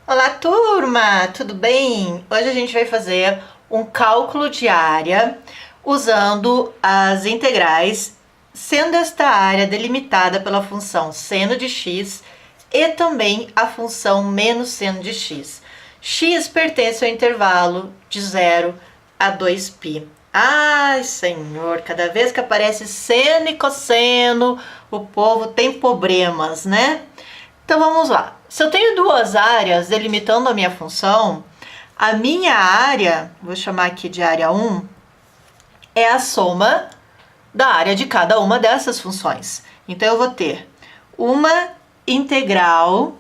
Olá, turma! Tudo bem? Hoje a gente vai fazer um cálculo de área usando as integrais, sendo esta área delimitada pela função seno de x e também a função menos seno de x. X pertence ao intervalo de 0 a 2π. Ai, senhor, cada vez que aparece seno e cosseno, o povo tem problemas, né? Então vamos lá. Se eu tenho duas áreas delimitando a minha função, a minha área, vou chamar aqui de área 1, é a soma da área de cada uma dessas funções. Então eu vou ter uma integral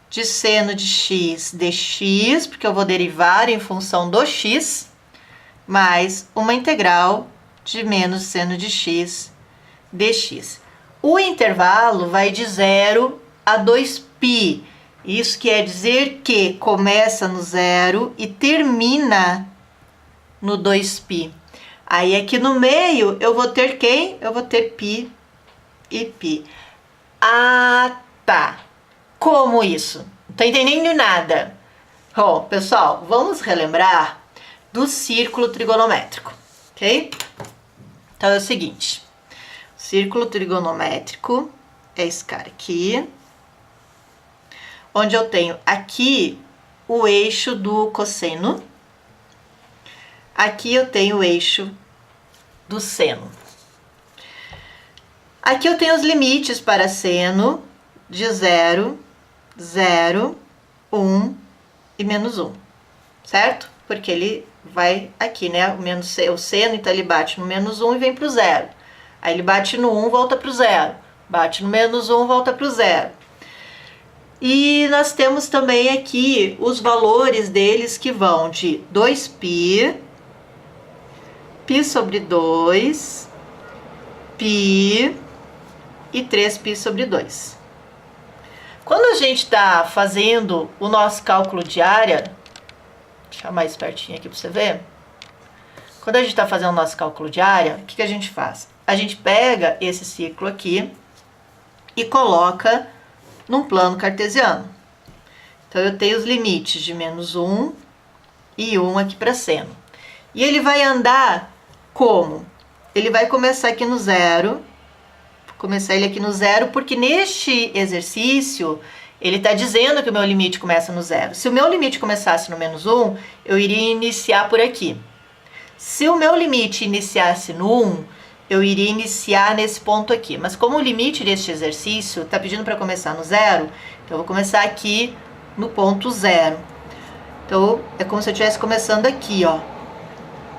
de seno de x dx, porque eu vou derivar em função do x, mais uma integral de menos seno de x dx. O intervalo vai de 0 a 2π. Isso quer dizer que começa no 0 e termina no 2π. Aí aqui no meio eu vou ter quem? Eu vou ter π e π. Ah, tá. Como isso? Não tô entendendo nada. Bom, pessoal, vamos relembrar do círculo trigonométrico, ok? Então é o seguinte. Círculo trigonométrico é esse cara aqui, onde eu tenho aqui o eixo do cosseno, aqui eu tenho o eixo do seno. Aqui eu tenho os limites para seno de 0, 0, 1 e menos 1, certo? Porque ele vai aqui, né? O seno, então ele bate no menos 1 e vem para o 0. Aí ele bate no 1, volta para o 0. Bate no menos 1, volta para o 0. E nós temos também aqui os valores deles que vão de 2π, π sobre 2, π e 3π sobre 2. Quando a gente está fazendo o nosso cálculo de área, deixa eu chamar mais pertinho aqui para você ver. Quando a gente está fazendo o nosso cálculo de área, o que a gente faz? A gente pega esse círculo aqui e coloca num plano cartesiano. Então, eu tenho os limites de menos 1 e 1 aqui para seno. E ele vai andar como? Ele vai começar aqui no 0. Vou começar ele aqui no 0, porque neste exercício, ele está dizendo que o meu limite começa no 0. Se o meu limite começasse no menos 1, eu iria iniciar por aqui. Se o meu limite iniciasse no 1, eu iria iniciar nesse ponto aqui. Mas como o limite deste exercício está pedindo para começar no 0, então eu vou começar aqui no ponto 0. Então, é como se eu estivesse começando aqui, ó.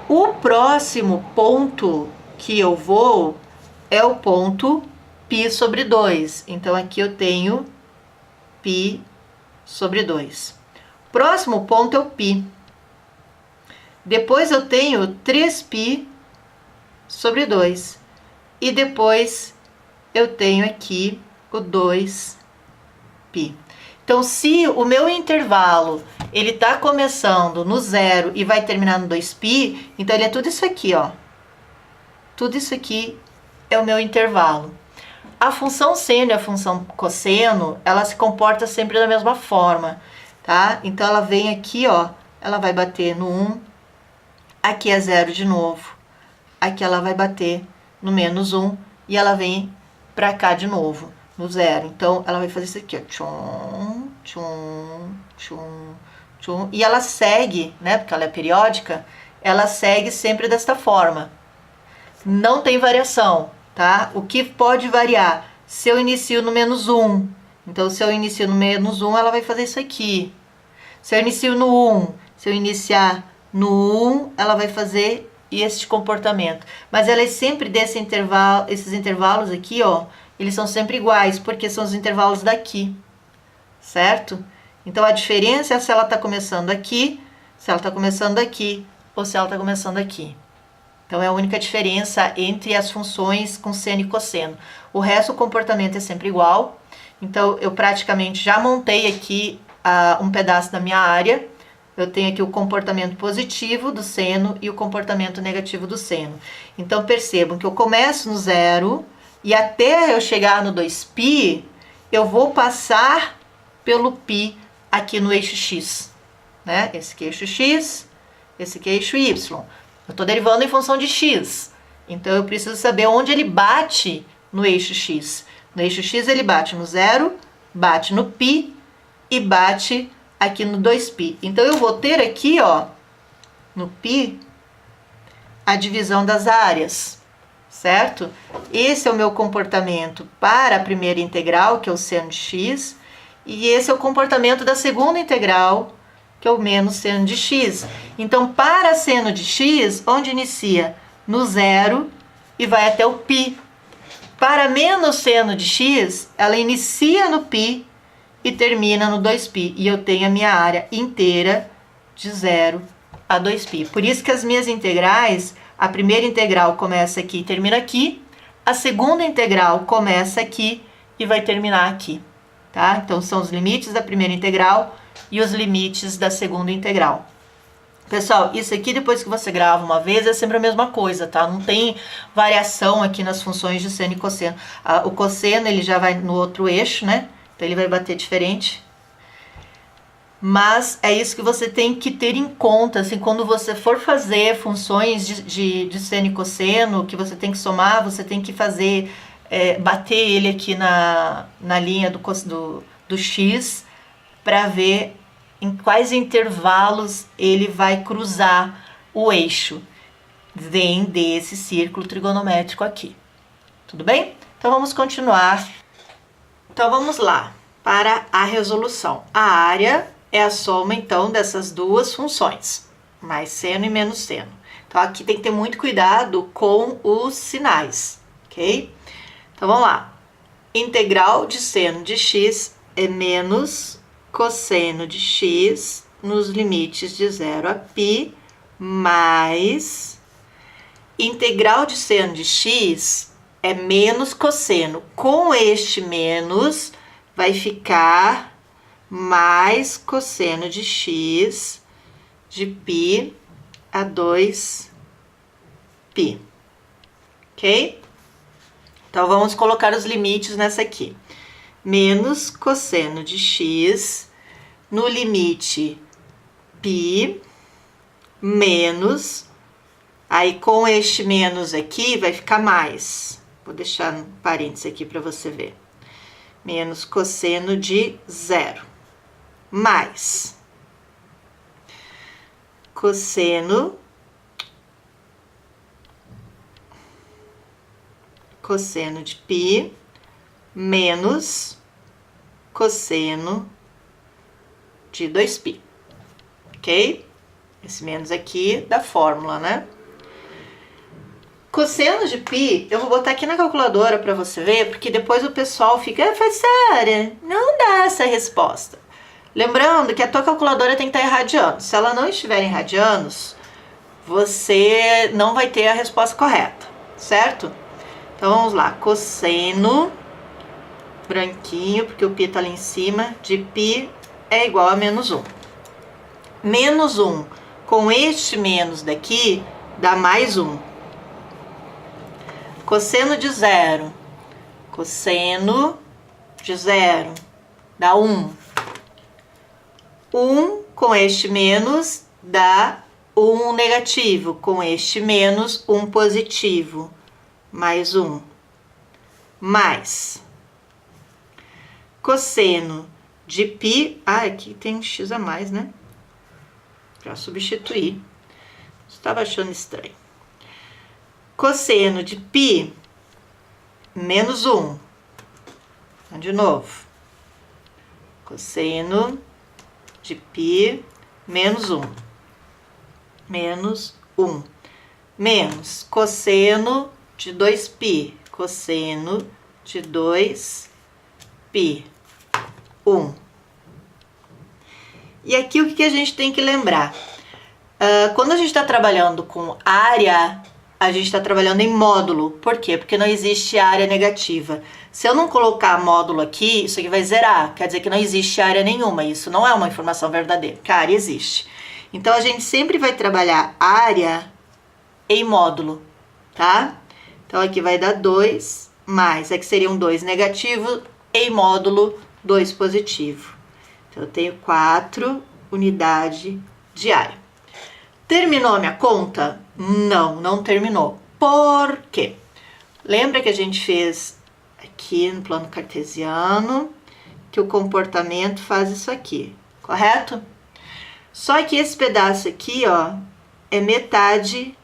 O próximo ponto que eu vou é o ponto π sobre 2. Então, aqui eu tenho π sobre 2. O próximo ponto é o π. Depois eu tenho 3π sobre 2. E depois eu tenho aqui o 2π. Então, se o meu intervalo ele está começando no 0 e vai terminar no 2π, então ele é tudo isso aqui, ó. Tudo isso aqui é o meu intervalo. A função seno e a função cosseno, ela se comporta sempre da mesma forma, tá? Então, ela vem aqui, ó, ela vai bater no 1, aqui é 0 de novo, aqui ela vai bater no menos 1 e ela vem pra cá de novo, no 0. Então, ela vai fazer isso aqui, ó, tchum, tchum, tchum, tchum, e ela segue, né, porque ela é periódica, ela segue sempre desta forma. Não tem variação, tá? O que pode variar? Se eu inicio no menos 1, então se eu inicio no menos 1, ela vai fazer isso aqui. Se eu inicio no 1, se eu iniciar no 1, ela vai fazer este comportamento. Mas ela é sempre desse intervalo, esses intervalos aqui, ó, eles são sempre iguais, porque são os intervalos daqui, certo? Então, a diferença é se ela está começando aqui, se ela está começando aqui, ou se ela está começando aqui. Então, é a única diferença entre as funções com seno e cosseno. O resto, o comportamento é sempre igual. Então, eu praticamente já montei aqui um pedaço da minha área. Eu tenho aqui o comportamento positivo do seno e o comportamento negativo do seno. Então, percebam que eu começo no 0 e até eu chegar no 2π, eu vou passar pelo π aqui no eixo x, né? Esse aqui é eixo x, esse aqui é eixo y. Eu estou derivando em função de x, então eu preciso saber onde ele bate no eixo x. No eixo x ele bate no 0, bate no π e bate aqui no 2π. Então eu vou ter aqui, ó, no π, a divisão das áreas, certo? Esse é o meu comportamento para a primeira integral, que é o seno de x, e esse é o comportamento da segunda integral, que é o menos seno de x. Então, para seno de x, onde inicia? No 0 e vai até o π. Para menos seno de x, ela inicia no π e termina no 2π. E eu tenho a minha área inteira de 0 a 2π. Por isso que as minhas integrais, a primeira integral começa aqui e termina aqui, a segunda integral começa aqui e vai terminar aqui, tá? Então, são os limites da primeira integral e os limites da segunda integral. Pessoal, isso aqui depois que você grava uma vez é sempre a mesma coisa, tá? Não tem variação aqui nas funções de seno e cosseno. O cosseno, ele já vai no outro eixo, né? Então, ele vai bater diferente. Mas é isso que você tem que ter em conta, assim, quando você for fazer funções de seno e cosseno, que você tem que somar, você tem que fazer, bater ele aqui na linha do x, para ver em quais intervalos ele vai cruzar o eixo. Vem desse círculo trigonométrico aqui. Tudo bem? Então vamos continuar. Então vamos lá para a resolução. A área é a soma, então, dessas duas funções, mais seno e menos seno. Então aqui tem que ter muito cuidado com os sinais, ok? Então vamos lá. Integral de seno de x é menos cosseno de x nos limites de 0 a π, mais integral de seno de x é menos cosseno. Com este menos, vai ficar mais cosseno de x de π a 2π, ok? Então, vamos colocar os limites nessa aqui. Menos cosseno de x no limite π menos, aí com este menos aqui vai ficar mais. Vou deixar um parênteses aqui para você ver. Menos cosseno de 0 mais cosseno de π menos cosseno de 2π, ok? Esse menos aqui da fórmula, né? Cosseno de π, eu vou botar aqui na calculadora para você ver, porque depois o pessoal fica, professora, não dá essa resposta. Lembrando que a tua calculadora tem que estar em radianos. Se ela não estiver em radianos, você não vai ter a resposta correta, certo? Então vamos lá, cosseno branquinho, porque o π está ali em cima, de π é igual a menos 1. Menos 1 com este menos daqui dá mais 1. Cosseno de 0, cosseno de 0 dá 1. 1 com este menos dá 1 negativo, com este menos 1 positivo, mais 1. Mais cosseno de π, aqui tem x a mais, né? Para substituir. Estava achando estranho. Cosseno de π menos 1. De novo. Cosseno de π menos 1. Menos 1. Menos cosseno de 2π. Cosseno de 2π. 1. E aqui o que a gente tem que lembrar? Quando a gente está trabalhando com área, a gente está trabalhando em módulo. Por quê? Porque não existe área negativa. Se eu não colocar módulo aqui, isso aqui vai zerar. Quer dizer que não existe área nenhuma. Isso não é uma informação verdadeira, porque a área existe. Então, a gente sempre vai trabalhar área em módulo, tá? Então, aqui vai dar 2 mais, aqui seria um 2 negativo, em módulo 2 positivo. Então, eu tenho 4 unidades de área. Terminou a minha conta? Não, não terminou. Por quê? Lembra que a gente fez aqui no plano cartesiano que o comportamento faz isso aqui, correto? Só que esse pedaço aqui, ó, é metade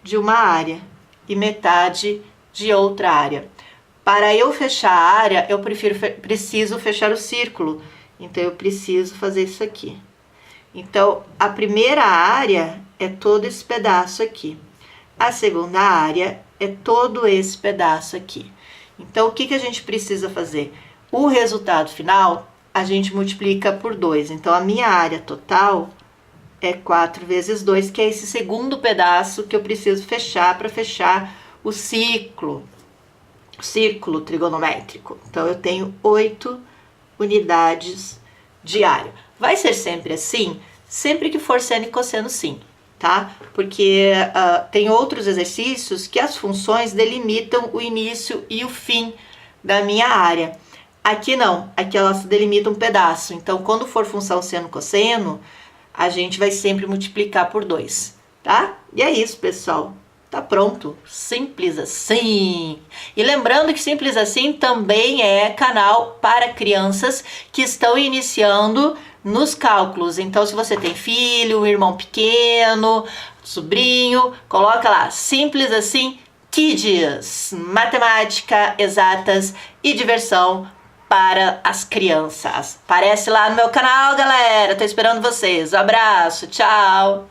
de uma área e metade de outra área. Para eu fechar a área, eu preciso fechar o círculo. Então, eu preciso fazer isso aqui. Então, a primeira área é todo esse pedaço aqui. A segunda área é todo esse pedaço aqui. Então, o que a gente precisa fazer? O resultado final, a gente multiplica por 2. Então, a minha área total é 4 vezes 2, que é esse segundo pedaço que eu preciso fechar para fechar o círculo trigonométrico. Então, eu tenho 8 unidades de área. Vai ser sempre assim? Sempre que for seno e cosseno, sim, tá? Porque tem outros exercícios que as funções delimitam o início e o fim da minha área. Aqui não, aqui elas delimitam um pedaço. Então, quando for função seno-cosseno, a gente vai sempre multiplicar por 2, tá? E é isso, pessoal. Tá pronto. Simples assim. E lembrando que Simples Assim também é canal para crianças que estão iniciando nos cálculos. Então, se você tem filho, um irmão pequeno, sobrinho, coloca lá Simples Assim Kids, matemática, exatas e diversão para as crianças. Aparece lá no meu canal, galera. Tô esperando vocês. Um abraço, tchau!